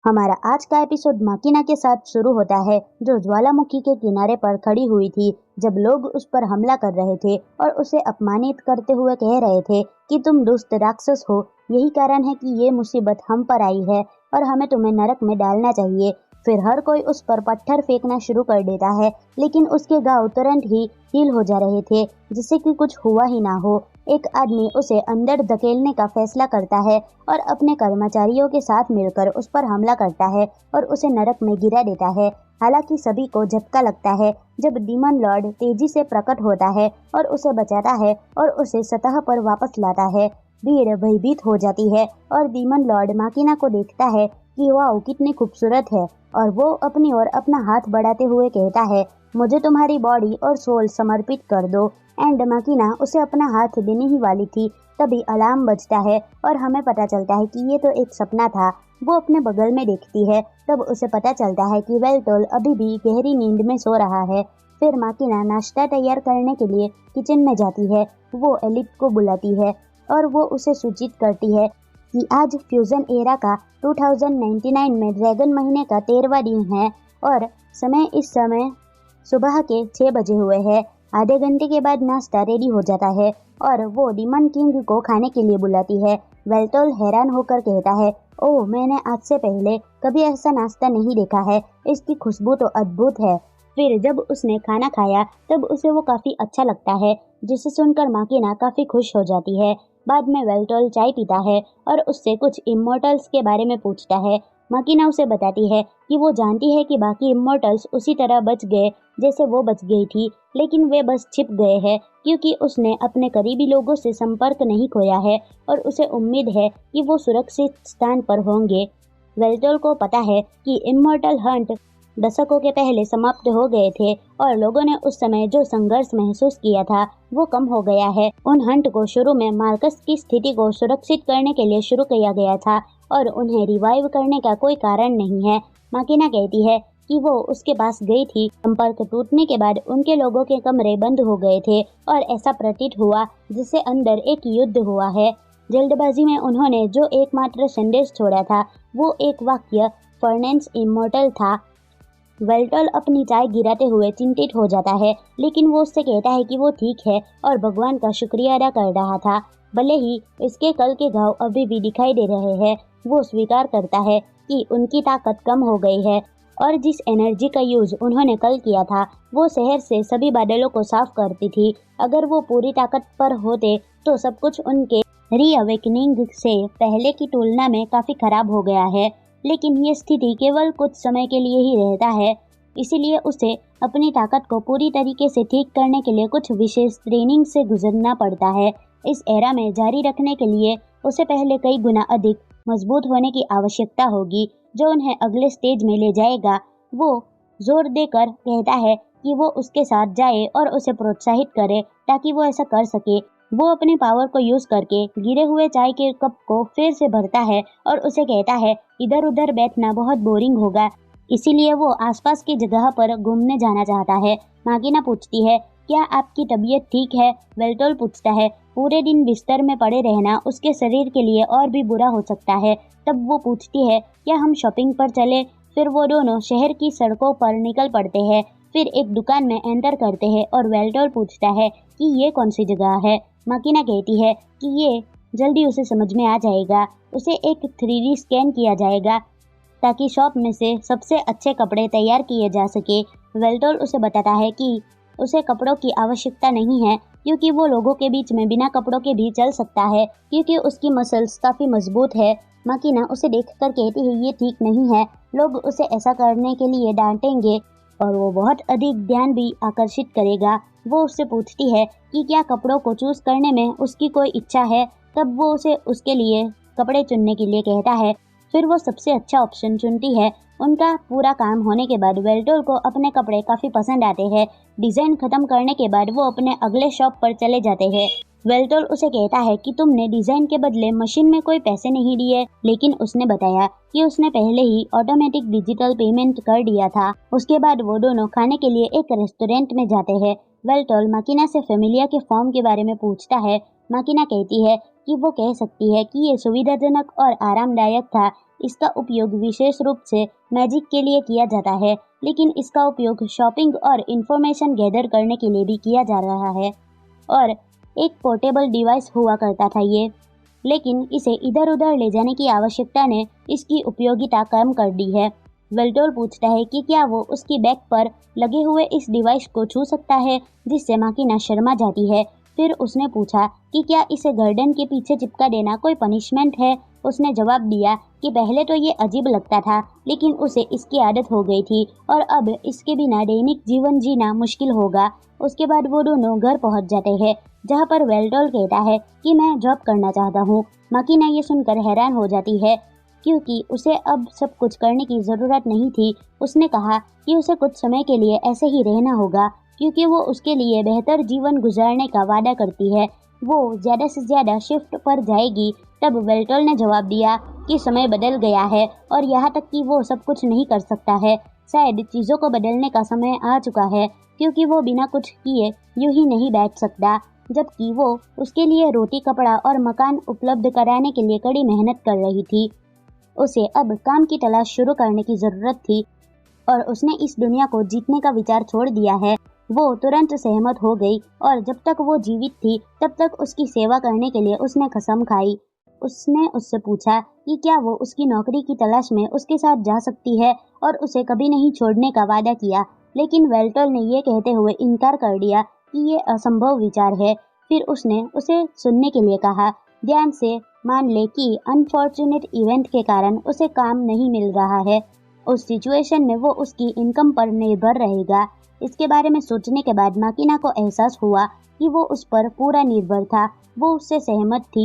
हमारा आज का एपिसोड माकिना के साथ शुरू होता है, जो ज्वालामुखी के किनारे पर खड़ी हुई थी जब लोग उस पर हमला कर रहे थे और उसे अपमानित करते हुए कह रहे थे कि तुम दुष्ट राक्षस हो। यही कारण है कि ये मुसीबत हम पर आई है और हमें तुम्हें नरक में डालना चाहिए। फिर हर कोई उस पर पत्थर फेंकना शुरू कर देता है, लेकिन उसके घाव तुरंत ही हील हो जा रहे थे, जिससे कि कुछ हुआ ही ना हो। एक आदमी उसे अंदर धकेलने का फैसला करता है और अपने कर्मचारियों के साथ मिलकर उस पर हमला करता है और उसे नरक में गिरा देता है। हालांकि सभी को झटका लगता है जब डीमन लॉर्ड तेजी से प्रकट होता है और उसे बचाता है और उसे सतह पर वापस लाता है। भीड़ भयभीत हो जाती है और डीमन लॉर्ड माकिना को देखता है कि वाह कितनी खूबसूरत है, और वो अपनी ओर अपना हाथ बढ़ाते हुए कहता है, मुझे तुम्हारी बॉडी और सोल समर्पित कर दो। एंड माकिना उसे अपना हाथ देने ही वाली थी, तभी अलार्म बजता है और हमें पता चलता है कि ये तो एक सपना था। वो अपने बगल में देखती है, तब उसे पता चलता है कि वेल्टोल अभी भी गहरी नींद में सो रहा है। फिर माकिना नाश्ता तैयार करने के लिए किचन में जाती है। वो एलिप को बुलाती है और वो उसे सूचित करती है कि आज फ्यूजन एरा का 2099 में ड्रैगन महीने का 13वां दिन है और इस समय सुबह के 6 बजे हुए हैं। आधे घंटे के बाद नाश्ता रेडी हो जाता है और वो डीमन किंग को खाने के लिए बुलाती है। वेल्टोल हैरान होकर कहता है, ओह मैंने आज से पहले कभी ऐसा नाश्ता नहीं देखा है, इसकी खुशबू तो अद्भुत है। फिर जब उसने खाना खाया तब उसे वो काफी अच्छा लगता है, जिसे सुनकर माकिना काफी खुश हो जाती है। बाद में वेल्टोल चाय पीता है और उससे कुछ इमोर्टल्स के बारे में पूछता है। माकिना उसे बताती है कि वो जानती है कि बाकी इमोर्टल्स उसी तरह बच गए जैसे वो बच गई थी, लेकिन वे बस छिप गए हैं क्योंकि उसने अपने करीबी लोगों से संपर्क नहीं खोया है और उसे उम्मीद है कि वो सुरक्षित स्थान पर होंगे। वेल्टोल को पता है कि इमोर्टल हंट दशकों के पहले समाप्त हो गए थे और लोगों ने उस समय जो संघर्ष महसूस किया था वो कम हो गया है। उन हंट को शुरू में मार्कस की स्थिति को सुरक्षित करने के लिए शुरू किया गया था और उन्हें रिवाइव करने का कोई कारण नहीं है। माकिना कहती है कि वो उसके पास गई थी। संपर्क टूटने के बाद उनके लोगों के कमरे बंद हो गए थे और ऐसा प्रतीत हुआ जिससे अंदर एक युद्ध हुआ है। जल्दबाजी में उन्होंने जो एकमात्र संदेश छोड़ा था वो एक वाक्य फर्नेंस इमोर्टल था। वेल्टोल अपनी चाय गिराते हुए चिंतित हो जाता है, लेकिन वो उससे कहता है कि वो ठीक है और भगवान का शुक्रिया अदा कर रहा था। भले ही इसके कल के घाव अभी भी दिखाई दे रहे हैं, वो स्वीकार करता है कि उनकी ताकत कम हो गई है और जिस एनर्जी का यूज उन्होंने कल किया था वो शहर से सभी बादलों को साफ करती थी। अगर वो पूरी ताकत पर होते तो सब कुछ उनके रीअवेकनिंग से पहले की तुलना में काफी खराब हो गया है, लेकिन ये स्थिति केवल कुछ समय के लिए ही रहता है। इसीलिए उसे अपनी ताकत को पूरी तरीके से ठीक करने के लिए कुछ विशेष ट्रेनिंग से गुजरना पड़ता है। इस एरा में जारी रखने के लिए उसे पहले कई गुना अधिक मजबूत होने की आवश्यकता होगी, जो उन्हें अगले स्टेज में ले जाएगा। वो जोर देकर कहता है कि वो उसके साथ जाए और उसे प्रोत्साहित करे ताकि वो ऐसा कर सके। वो अपने पावर को यूज करके गिरे हुए चाय के कप को फिर से भरता है और उसे कहता है, इधर उधर बैठना बहुत बोरिंग होगा, इसीलिए वो आसपास की जगह पर घूमने जाना चाहता है। माकिना पूछती है, क्या आपकी तबीयत ठीक है? वेल्टोल पूछता है, पूरे दिन बिस्तर में पड़े रहना उसके शरीर के लिए और भी बुरा हो सकता है। तब वो पूछती है, क्या हम शॉपिंग पर चले? फिर वो दोनों शहर की सड़कों पर निकल पड़ते हैं। फिर एक दुकान में एंटर करते हैं और वेल्टोल पूछता है कि ये कौन सी जगह है। माकिना कहती है कि ये जल्दी उसे समझ में आ जाएगा। उसे एक 3D स्कैन किया जाएगा ताकि शॉप में से सबसे अच्छे कपड़े तैयार किए जा सके। वेल्टोल उसे बताता है कि उसे कपड़ों की आवश्यकता नहीं है क्योंकि वो लोगों के बीच में बिना कपड़ों के भी चल सकता है क्योंकि उसकी मसल्स काफ़ी मजबूत है। माकिना उसे देखकर कहती है, ये ठीक नहीं है, लोग उसे ऐसा करने के लिए डांटेंगे और वो बहुत अधिक ध्यान भी आकर्षित करेगा। वो उससे पूछती है कि क्या कपड़ों को चूज करने में उसकी कोई इच्छा है। तब वो उसे उसके लिए कपड़े चुनने के लिए कहता है। फिर वो सबसे अच्छा ऑप्शन चुनती है। उनका पूरा काम होने के बाद वेल्टोल को अपने कपड़े काफ़ी पसंद आते हैं। डिज़ाइन ख़त्म करने के बाद वो अपने अगले शॉप पर चले जाते हैं। वेल्टोल उसे कहता है कि तुमने डिज़ाइन के बदले मशीन में कोई पैसे नहीं दिए, लेकिन उसने बताया कि उसने पहले ही ऑटोमेटिक डिजिटल पेमेंट कर दिया था। उसके बाद वो दोनों खाने के लिए एक रेस्टोरेंट में जाते हैं। वेल्टोल माकिना से फेमिलिया के फॉर्म के बारे में पूछता है। माकिना कहती है कि वो कह सकती है कि ये सुविधाजनक और आरामदायक था, इसका उपयोग विशेष रूप से मैजिक के लिए किया जाता है, लेकिन इसका उपयोग शॉपिंग और इंफॉर्मेशन गैदर करने के लिए भी किया जा रहा है। और एक पोर्टेबल डिवाइस हुआ करता था ये, लेकिन इसे इधर उधर ले जाने की आवश्यकता ने इसकी उपयोगिता कम कर दी है। वेल्टोल पूछता है कि क्या वो उसकी बैक पर लगे हुए इस डिवाइस को छू सकता है, जिससे माकिना शर्मा जाती है। फिर उसने पूछा कि क्या इसे गर्दन के पीछे चिपका देना कोई पनिशमेंट है। उसने जवाब दिया कि पहले तो ये अजीब लगता था, लेकिन उसे इसकी आदत हो गई थी और अब इसके बिना दैनिक जीवन जीना मुश्किल होगा। उसके बाद वो दोनों घर पहुंच जाते हैं, जहां पर वेल्टोल कहता है कि मैं जॉब करना चाहता हूँ। माकिना ये सुनकर हैरान हो जाती है, क्योंकि उसे अब सब कुछ करने की ज़रूरत नहीं थी। उसने कहा कि उसे कुछ समय के लिए ऐसे ही रहना होगा, क्योंकि वो उसके लिए बेहतर जीवन गुजारने का वादा करती है। वो ज़्यादा से ज़्यादा शिफ्ट पर जाएगी। तब वेल्टोल ने जवाब दिया कि समय बदल गया है और यहाँ तक कि वो सब कुछ नहीं कर सकता है। शायद चीज़ों को बदलने का समय आ चुका है, क्योंकि वो बिना कुछ किए यूं ही नहीं बैठ सकता, जबकि वो उसके लिए रोटी, कपड़ा और मकान उपलब्ध कराने के लिए कड़ी मेहनत कर रही थी। उसे अब काम की तलाश शुरू करने की ज़रूरत थी और उसने इस दुनिया को जीतने का विचार छोड़ दिया है। वो तुरंत सहमत हो गई और जब तक वो जीवित थी तब तक उसकी सेवा करने के लिए उसने कसम खाई। उसने उससे पूछा कि क्या वो उसकी नौकरी की तलाश में उसके साथ जा सकती है और उसे कभी नहीं छोड़ने का वादा किया, लेकिन वेल्टोल ने ये कहते हुए इनकार कर दिया कि ये असंभव विचार है। फिर उसने उसे सुनने के लिए कहा, ध्यान से मान ले कि अनफॉर्चुनेट इवेंट के कारण उसे काम नहीं मिल रहा है। उस सिचुएशन में वो उसकी इनकम पर निर्भर रहेगा। इसके बारे में सोचने के बाद माकिना को एहसास हुआ कि वो उस पर पूरा निर्भर था। वो उससे सहमत थी।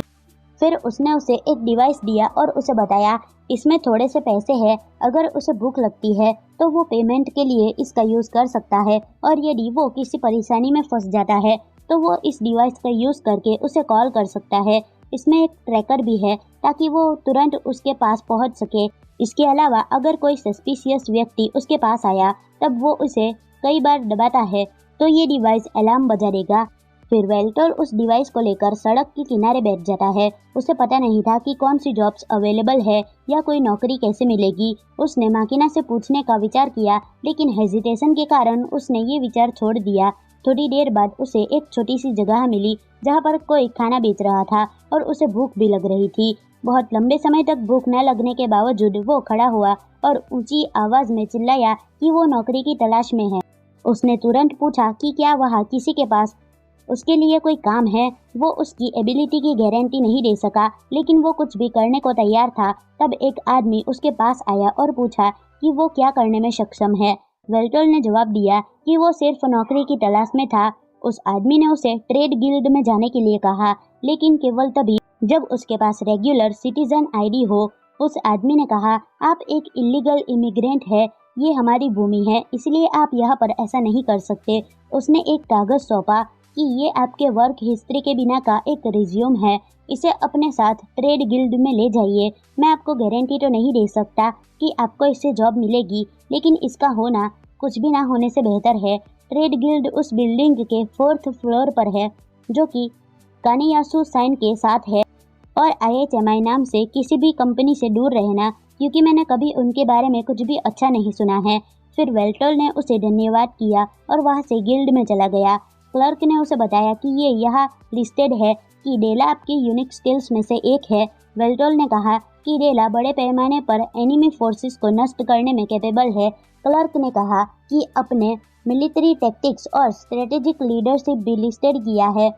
फिर उसने उसे एक डिवाइस दिया और उसे बताया, इसमें थोड़े से पैसे हैं, अगर उसे भूख लगती है तो वो पेमेंट के लिए इसका यूज़ कर सकता है, और यदि वो किसी परेशानी में फंस जाता है तो वो इस डिवाइस का यूज़ करके उसे कॉल कर सकता है। इसमें एक ट्रैकर भी है ताकि वो तुरंत उसके पास पहुंच सके। इसके अलावा अगर कोई सस्पिशियस व्यक्ति उसके पास आया तब वो उसे कई बार दबाता है तो ये डिवाइस अलार्म बजा देगा। फिर वेल्टोल उस डिवाइस को लेकर सड़क के किनारे बैठ जाता है। उसे पता नहीं था कि कौन सी जॉब्स अवेलेबल है या कोई नौकरी कैसे मिलेगी। उसने माकिना से पूछने का विचार किया, लेकिन हेजिटेशन के कारण उसने ये विचार छोड़ दिया। थोड़ी देर बाद उसे एक छोटी सी जगह मिली जहाँ पर कोई खाना बेच रहा था और उसे भूख भी लग रही थी। बहुत लंबे समय तक भूख न लगने के बावजूद वो खड़ा हुआ और ऊंची आवाज में चिल्लाया कि वो नौकरी की तलाश में है। उसने तुरंत पूछा कि क्या वहाँ किसी के पास उसके लिए कोई काम है। वो उसकी एबिलिटी की गारंटी नहीं दे सका, लेकिन वो कुछ भी करने को तैयार था। तब एक आदमी उसके पास आया और पूछा कि वो क्या करने में सक्षम है। वेल्टोल ने जवाब दिया कि वो सिर्फ नौकरी की तलाश में था। उस आदमी ने उसे ट्रेड गिल्ड में जाने के लिए कहा, लेकिन केवल तभी जब उसके पास रेगुलर सिटीजन आईडी हो। उस आदमी ने कहा, आप एक इलीगल इमिग्रेंट है, ये हमारी भूमि है, इसलिए आप यहाँ पर ऐसा नहीं कर सकते। उसने एक कागज सौंपा कि ये आपके वर्क हिस्ट्री के बिना का एक रिज्यूम है, इसे अपने साथ ट्रेड गिल्ड में ले जाइए। मैं आपको गारंटी तो नहीं दे सकता कि आपको इससे जॉब मिलेगी, लेकिन इसका होना कुछ भी ना होने से बेहतर है। ट्रेड गिल्ड उस बिल्डिंग के 4th फ्लोर पर है, जो कि कानियासु साइन के साथ है। और IHMI नाम से किसी भी कंपनी से दूर रहना, क्योंकि मैंने कभी उनके बारे में कुछ भी अच्छा नहीं सुना है। फिर वेल्टोल ने उसे धन्यवाद किया और वहाँ से गिल्ड में चला गया। क्लर्क ने उसे बताया कि ये यहाँ लिस्टेड है कि डेला आपकी यूनिक स्किल्स में से एक है। वेल्टोल ने कहा कि डेला बड़े पैमाने पर एनिमी फोर्सेस को नष्ट करने में कैपेबल है। क्लर्क ने कहा कि अपने मिलिट्री टैक्टिक्स और स्ट्रेटेजिक लीडरशिप भी लिस्टेड किया है।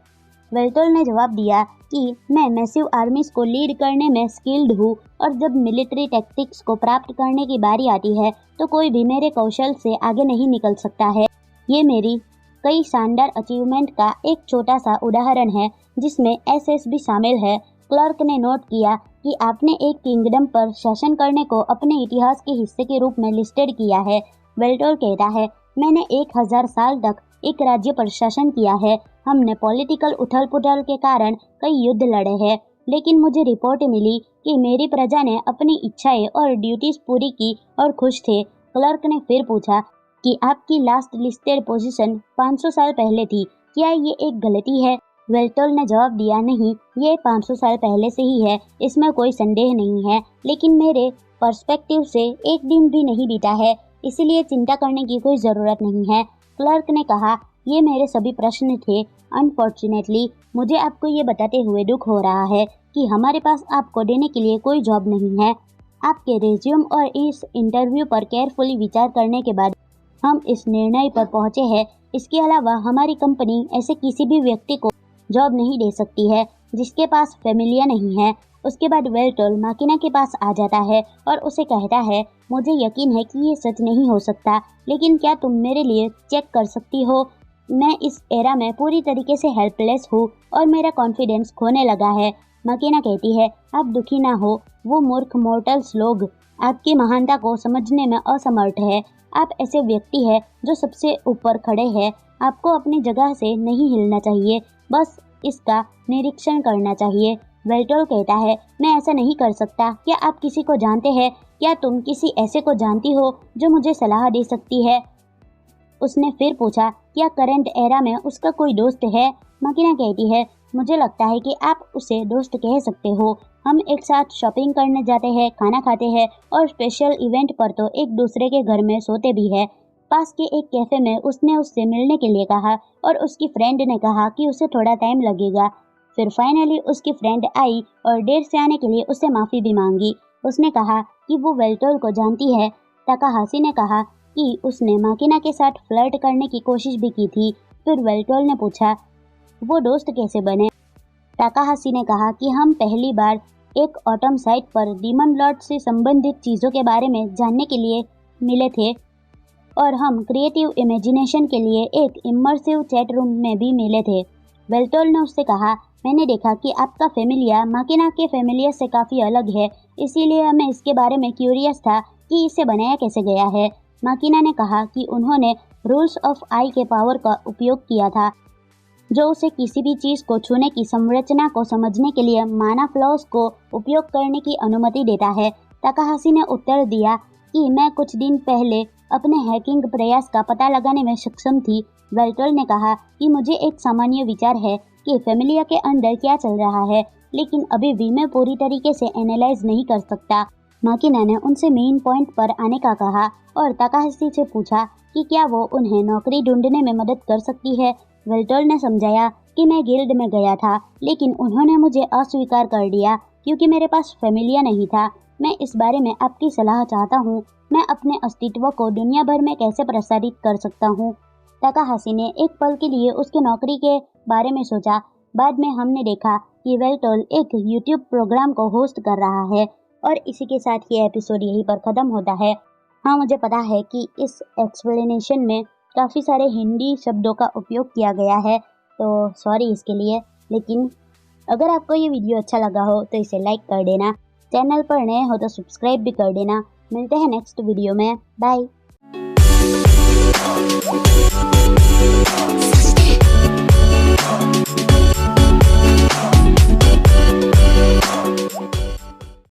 वेल्टोल ने जवाब दिया कि मैं मैसिव आर्मीज को लीड करने में स्किल्ड हूँ, और जब मिलिट्री टैक्टिक्स को प्राप्त करने की बारी आती है तो कोई भी मेरे कौशल से आगे नहीं निकल सकता है। ये मेरी कई शानदार अचीवमेंट का एक छोटा सा उदाहरण है, जिसमें SS भी शामिल है। क्लर्क ने नोट किया कि आपने एक किंगडम पर शासन करने को अपने इतिहास के हिस्से के रूप में लिस्टेड किया है। वेल्टोल कहता है, मैंने 1000 साल तक एक राज्य पर शासन किया है। हमने पॉलिटिकल उथल-पुथल के कारण कई युद्ध लड़े हैं, लेकिन मुझे रिपोर्ट मिली कि मेरी प्रजा ने अपनी इच्छाएं और ड्यूटीज पूरी की और खुश थे। क्लर्क ने फिर पूछा कि आपकी लास्ट लिस्टेड पोजीशन 500 साल पहले थी, क्या ये एक गलती है? वेल्टोल ने जवाब दिया, नहीं, ये 500 साल पहले से ही है, इसमें कोई संदेह नहीं है, लेकिन मेरे पर्सपेक्टिव से एक दिन भी नहीं बीता है, इसलिए चिंता करने की कोई ज़रूरत नहीं है। क्लर्क ने कहा, ये मेरे सभी प्रश्न थे। अनफॉर्चुनेटली मुझे आपको ये बताते हुए दुख हो रहा है कि हमारे पास आपको देने के लिए कोई जॉब नहीं है। आपके रिज्यूम और इस इंटरव्यू पर केयरफुली विचार करने के बाद हम इस निर्णय पर पहुंचे हैं। इसके अलावा हमारी कंपनी ऐसे किसी भी व्यक्ति को जॉब नहीं दे सकती है जिसके पास फैमिलिया नहीं है। उसके बाद वेल्टोल माकिना के पास आ जाता है और उसे कहता है, मुझे यकीन है कि ये सच नहीं हो सकता, लेकिन क्या तुम मेरे लिए चेक कर सकती हो? मैं इस एरा में पूरी तरीके से हेल्पलेस हूँ और मेरा कॉन्फिडेंस खोने लगा है। माकिना कहती है, आप दुखी ना हो, वो मूर्ख मोर्टल्स लोग आपकी महानता को समझने में असमर्थ है। आप ऐसे व्यक्ति हैं जो सबसे ऊपर खड़े हैं। आपको अपनी जगह से नहीं हिलना चाहिए, बस इसका निरीक्षण करना चाहिए। वेल्टोल कहता है, मैं ऐसा नहीं कर सकता। क्या आप किसी को जानते हैं? क्या तुम किसी ऐसे को जानती हो जो मुझे सलाह दे सकती है? उसने फिर पूछा, क्या करंट एरा में उसका कोई दोस्त है? माकिना कहती है, मुझे लगता है कि आप उसे दोस्त कह सकते हो। हम एक साथ शॉपिंग करने जाते हैं, खाना खाते हैं और स्पेशल इवेंट पर तो एक दूसरे के घर में सोते भी हैं। पास के एक कैफे में उसने उससे मिलने के लिए कहा और उसकी फ्रेंड ने कहा कि उसे थोड़ा टाइम लगेगा। फिर फाइनली उसकी फ्रेंड आई और देर से आने के लिए उससे माफ़ी भी मांगी। उसने कहा कि वो वेल्टोल को जानती है। ताकाहाशी ने कहा कि उसने माकिना के साथ फ्लर्ट करने की कोशिश भी की थी। फिर वेल्टोल ने पूछा, वो दोस्त कैसे बने? ताकाहाशी ने कहा कि हम पहली बार एक ऑटम साइट पर डीमन लॉर्ड से संबंधित चीज़ों के बारे में जानने के लिए मिले थे और हम क्रिएटिव इमेजिनेशन के लिए एक इमर्सिव चैट रूम में भी मिले थे। वेल्टोल ने उससे कहा, मैंने देखा कि आपका फैमिलिया माकिना के फैमिलिया से काफ़ी अलग है, इसीलिए मैं इसके बारे में क्यूरियस था कि इसे बनाया कैसे गया है। माकिना ने कहा कि उन्होंने रूल्स ऑफ आई के पावर का उपयोग किया था, जो उसे किसी भी चीज़ को छूने की संरचना को समझने के लिए माना फ्लॉस को उपयोग करने की अनुमति देता है। ताकाहाशी ने उत्तर दिया कि मैं कुछ दिन पहले अपने हैकिंग प्रयास का पता लगाने में सक्षम थी। वेल्टोल ने कहा कि मुझे एक सामान्य विचार है कि फैमिलिया के अंदर क्या चल रहा है, लेकिन अभी भी मैं पूरी तरीके से एनालाइज नहीं कर सकता। माकिना ने उनसे मेन पॉइंट पर आने का कहा और ताकाहाशी से पूछा कि क्या वो उन्हें नौकरी ढूंढने में मदद कर सकती है। वेल्टोल ने समझाया कि मैं गिल्ड में गया था, लेकिन उन्होंने मुझे अस्वीकार कर दिया क्योंकि मेरे पास फैमिलिया नहीं था। मैं इस बारे में आपकी सलाह चाहता हूँ। मैं अपने अस्तित्व को दुनिया भर में कैसे प्रसारित कर सकता हूँ? ताकाहाशी ने एक पल के लिए उसके नौकरी के बारे में सोचा। बाद में हमने देखा कि वेल्टोल एक यूट्यूब प्रोग्राम को होस्ट कर रहा है और इसी के साथ ये एपिसोड यहीं पर ख़त्म होता है। हाँ, मुझे पता है कि इस एक्सप्लेनेशन में काफ़ी सारे हिंदी शब्दों का उपयोग किया गया है, तो सॉरी इसके लिए। लेकिन अगर आपको ये वीडियो अच्छा लगा हो तो इसे लाइक कर देना, चैनल पर नए हो तो सब्सक्राइब भी कर देना। मिलते हैं नेक्स्ट वीडियो में, बाय।